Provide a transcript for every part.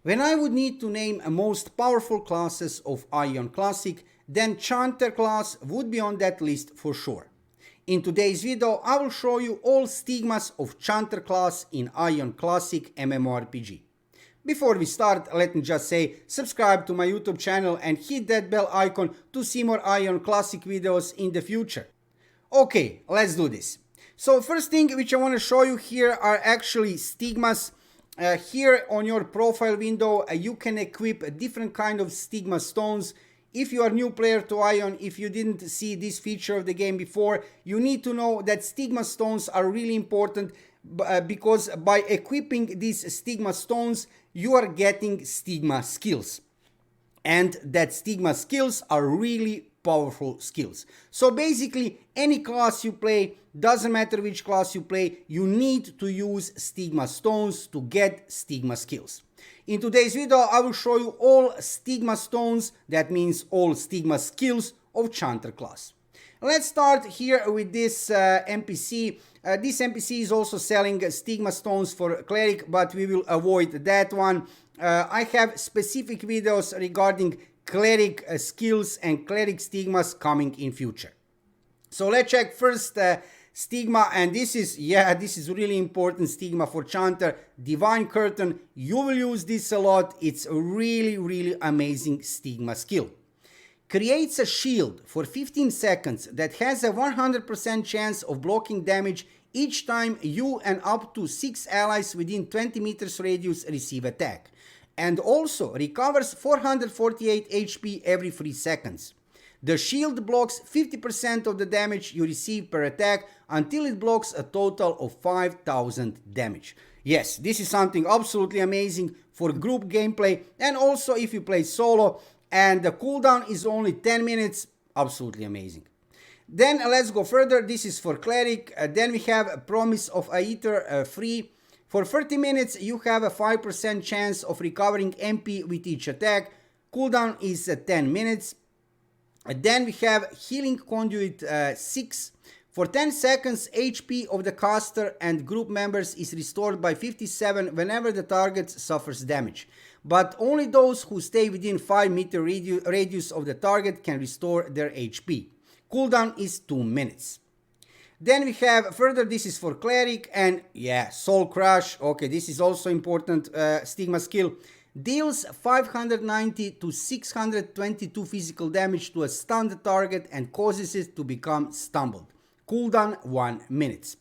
When I would need to name a most powerful classes of Aion Classic, then Chanter class would be on that list for sure. In today's video, I will show you all stigmas of Chanter class in Aion Classic MMORPG. Before we start, let me just say, subscribe to my YouTube channel and hit that bell icon to see more Aion Classic videos in the future. Okay, let's do this. So first thing which I want to show you here are actually stigmas. Here on your profile window, you can equip a different kind of stigma stones. If you are new player to Aion, if you didn't see this feature of the game before, you need to know that stigma stones are really important because by equipping these stigma stones, you are getting stigma skills. And that stigma skills are really powerful skills. So basically, any class you play, doesn't matter which class you play, you need to use stigma stones to get stigma skills. In today's video, I will show you all stigma stones, that means all stigma skills of Chanter class. Let's start here with this NPC. This NPC is also selling stigma stones for Cleric, but we will avoid that one. I have specific videos regarding Cleric skills and Cleric stigmas coming in future. So let's check first stigma, and this is really important stigma for Chanter, Divine Curtain. You will use this a lot. It's a really amazing stigma skill. Creates a shield for 15 seconds that has a 100% chance of blocking damage each time you and up to 6 allies within 20 meters radius receive attack. And also recovers 448 HP every 3 seconds. The shield blocks 50% of the damage you receive per attack until it blocks a total of 5000 damage. Yes, this is something absolutely amazing for group gameplay, and also if you play solo, and the cooldown is only 10 minutes, absolutely amazing. Then let's go further. This is for Cleric. Then we have Promise of Aether free. For 30 minutes, you have a 5% chance of recovering MP with each attack. Cooldown is 10 minutes. Then we have Healing Conduit 6. For 10 seconds, HP of the caster and group members is restored by 57 whenever the target suffers damage. But only those who stay within 5 meter radius of the target can restore their HP. Cooldown is 2 minutes. Then we have further, this is for Cleric, and yeah, Soul Crush. Okay, this is also important stigma skill. Deals 590 to 622 physical damage to a stunned target and causes it to become stumbled. Cooldown 1 minute.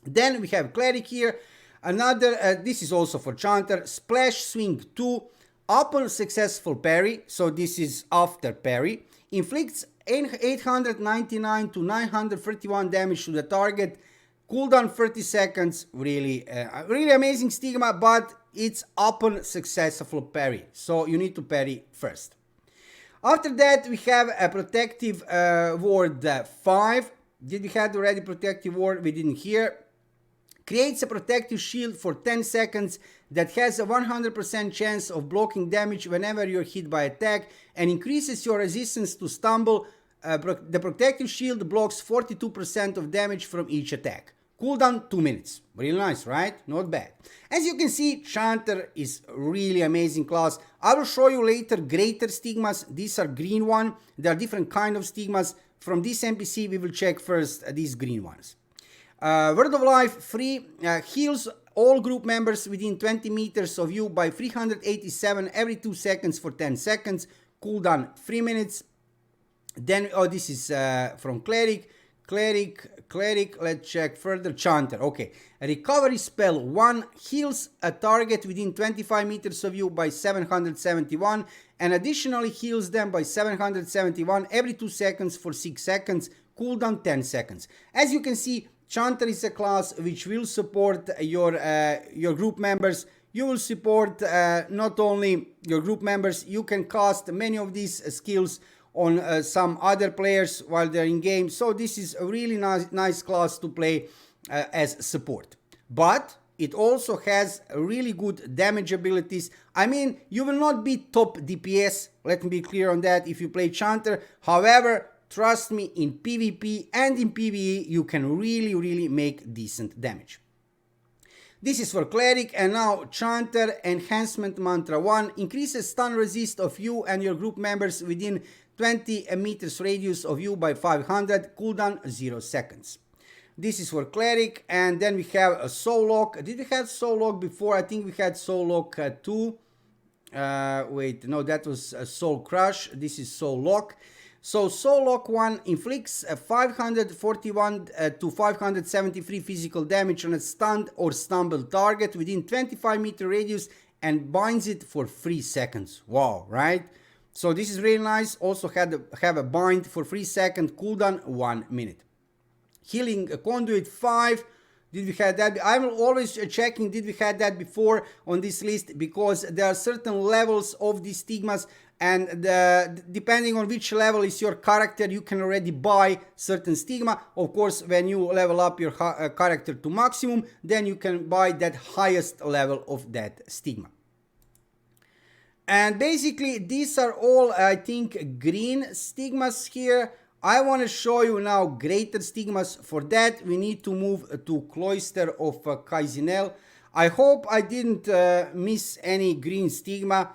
Then we have Cleric here. Another, this is also for Chanter. Splash Swing 2. Upon successful parry, so this is after parry, inflicts 899 to 931 damage to the target. Cooldown 30 seconds. Really amazing stigma, but it's upon successful parry, so you need to parry first. After that, we have a protective ward 5. Did we have already protective ward? We didn't hear. Creates a protective shield for 10 seconds that has a 100% chance of blocking damage whenever you're hit by attack and increases your resistance to stumble. The protective shield blocks 42% of damage from each attack. Cooldown 2 minutes. Really nice, right? Not bad. As you can see, Chanter is really amazing class. I will show you later greater stigmas. These are green one. There are different kind of stigmas. From this NPC, we will check first these green ones. Word of Life free heals all group members within 20 meters of you by 387 every 2 seconds for 10 seconds. Cooldown 3 minutes. Then, oh, this is from Cleric. Let's check further. Chanter. Okay. A recovery spell 1 heals a target within 25 meters of you by 771 and additionally heals them by 771 every 2 seconds for 6 seconds. Cooldown 10 seconds. As you can see, Chanter is a class which will support your group members. You will support not only your group members, you can cast many of these skills on some other players while they're in game. So this is a really nice class to play as support. But it also has really good damage abilities. I mean, you will not be top DPS, let me be clear on that, if you play Chanter. However, trust me, in PvP and in PvE, you can really make decent damage. This is for Cleric, and now Chanter Enhancement Mantra 1 increases stun resist of you and your group members within 20 meters radius of you by 500, cooldown 0 seconds. This is for Cleric, and then we have a Soul Lock. Did we have Soul Lock before? I think we had Soul Lock 2. Wait, no, that was a Soul Crush. This is Soul Lock. So Soul Lock 1 inflicts 541 to 573 physical damage on a stunned or stumbled target within 25-meter radius and binds it for 3 seconds. Wow, right? So this is really nice. Also have a bind for 3 seconds, cooldown 1 minute. Healing Conduit 5. Did we have that? I'm always checking, did we have that before on this list, because there are certain levels of these stigmas, and depending on which level is your character, you can already buy certain stigma. Of course, when you level up your character to maximum, then you can buy that highest level of that stigma. And basically, these are all, I think, green stigmas here. I want to show you now greater stigmas. For that, we need to move to Cloister of Kaizinel. I hope I didn't miss any green stigma,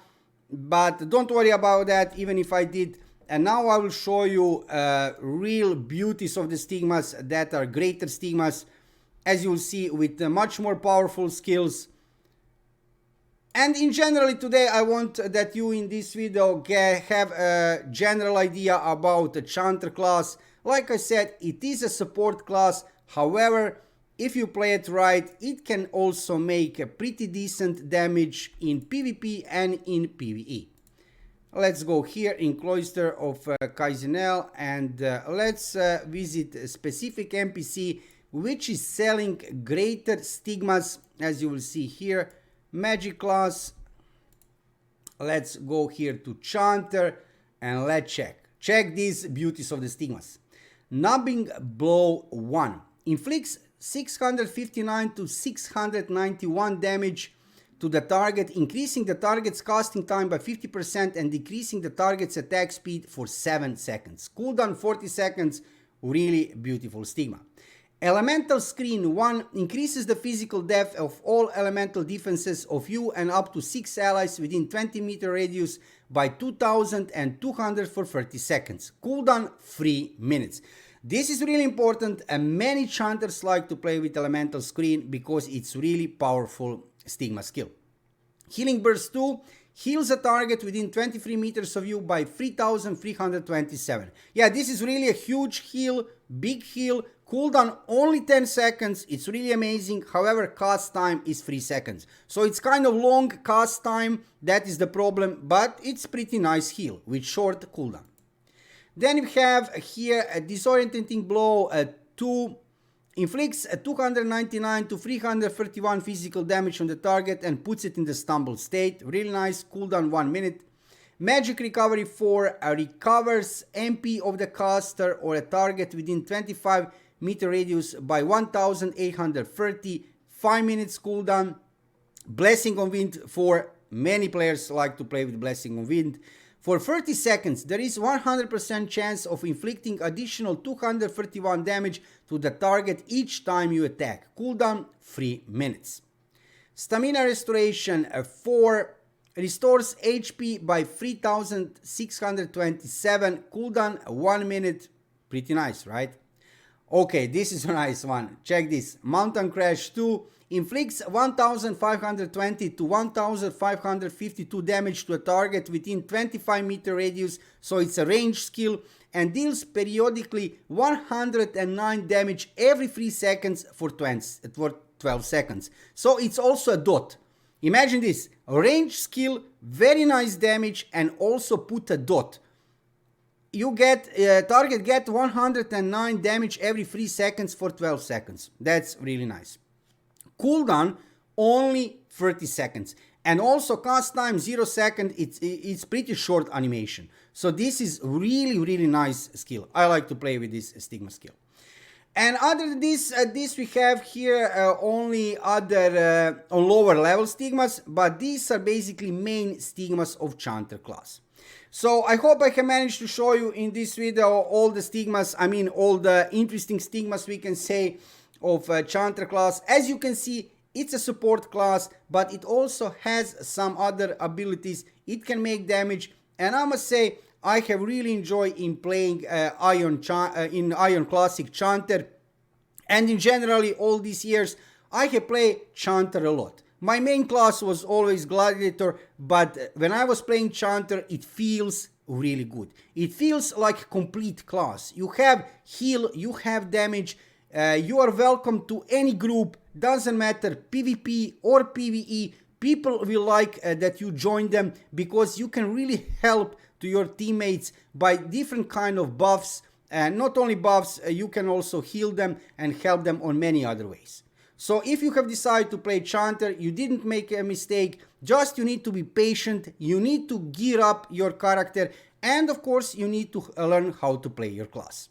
but don't worry about that, even if I did. And now I will show you real beauties of the stigmas that are greater stigmas, as you will see, with much more powerful skills. And in general, today I want that you in this video have a general idea about the Chanter class. Like I said, it is a support class. However, if you play it right, it can also make a pretty decent damage in PvP and in PvE. Let's go here in Cloister of Kaizinel, and let's visit a specific NPC which is selling greater stigmas, as you will see here. Magic class. Let's go here to Chanter and let's check these beauties of the stigmas. Numbing Blow 1 inflicts 659 to 691 damage to the target, increasing the target's casting time by 50% and decreasing the target's attack speed for 7 seconds. Cooldown 40 seconds. Really beautiful stigma. Elemental Screen 1 increases the physical depth of all elemental defenses of you and up to 6 allies within 20-meter radius by 2200 for 30 seconds. Cooldown 3 minutes. This is really important, and many Chanters like to play with Elemental Screen because it's really powerful stigma skill. Healing Burst 2 heals a target within 23 meters of you by 3327. Yeah, this is really a huge heal, big heal. Cooldown only 10 seconds. It's really amazing. However, cast time is 3 seconds. So it's kind of long cast time. That is the problem, but it's pretty nice heal with short cooldown. Then we have here a Disorientating Blow 2 inflicts 299 to 331 physical damage on the target and puts it in the stumbled state. Really nice. Cooldown 1 minute. Magic Recovery 4 recovers MP of the caster or a target within 25-meter radius by 1830, 5 minutes cooldown. Blessing on Wind 4, many players like to play with Blessing on Wind. For 30 seconds, there is 100% chance of inflicting additional 231 damage to the target each time you attack. Cooldown 3 minutes. Stamina Restoration 4 restores HP by 3627, cooldown 1 minute. Pretty nice, right? Okay, this is a nice one. Check this. Mountain Crash 2 inflicts 1520 to 1552 damage to a target within 25-meter radius, so it's a range skill, and deals periodically 109 damage every 3 seconds for 12 seconds. So it's also a dot. Imagine this, a range skill, very nice damage, and also put a dot. You get, target get 109 damage every 3 seconds for 12 seconds. That's really nice. Cooldown only 30 seconds. And also cast time 0 second, it's pretty short animation. So this is really nice skill. I like to play with this stigma skill. And other than this, we have here only other on lower level stigmas, but these are basically main stigmas of Chanter class. So I hope I can manage to show you in this video all the stigmas, I mean all the interesting stigmas we can say of Chanter class. As you can see, it's a support class, but it also has some other abilities. It can make damage, and I must say I have really enjoyed in playing in Aion Classic Chanter, and in generally all these years I have played Chanter a lot. My main class was always Gladiator, but when I was playing Chanter, it feels really good. It feels like a complete class. You have heal, you have damage, you are welcome to any group, doesn't matter PvP or PvE. People will like that you join them because you can really help to your teammates by different kind of buffs, and not only buffs, you can also heal them and help them on many other ways. So if you have decided to play Chanter, you didn't make a mistake, just you need to be patient, you need to gear up your character, and of course you need to learn how to play your class.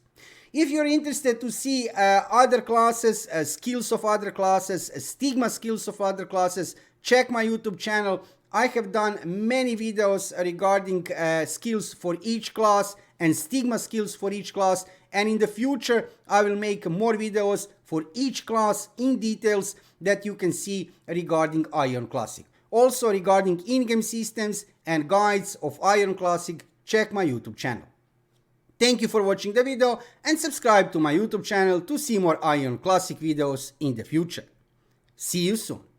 If you're interested to see other classes, skills of other classes, stigma skills of other classes, check my YouTube channel. I have done many videos regarding skills for each class and stigma skills for each class, and in the future I will make more videos for each class in details that you can see regarding Aion Classic. Also regarding in-game systems and guides of Aion Classic, check my YouTube channel. Thank you for watching the video and subscribe to my YouTube channel to see more Aion Classic videos in the future. See you soon.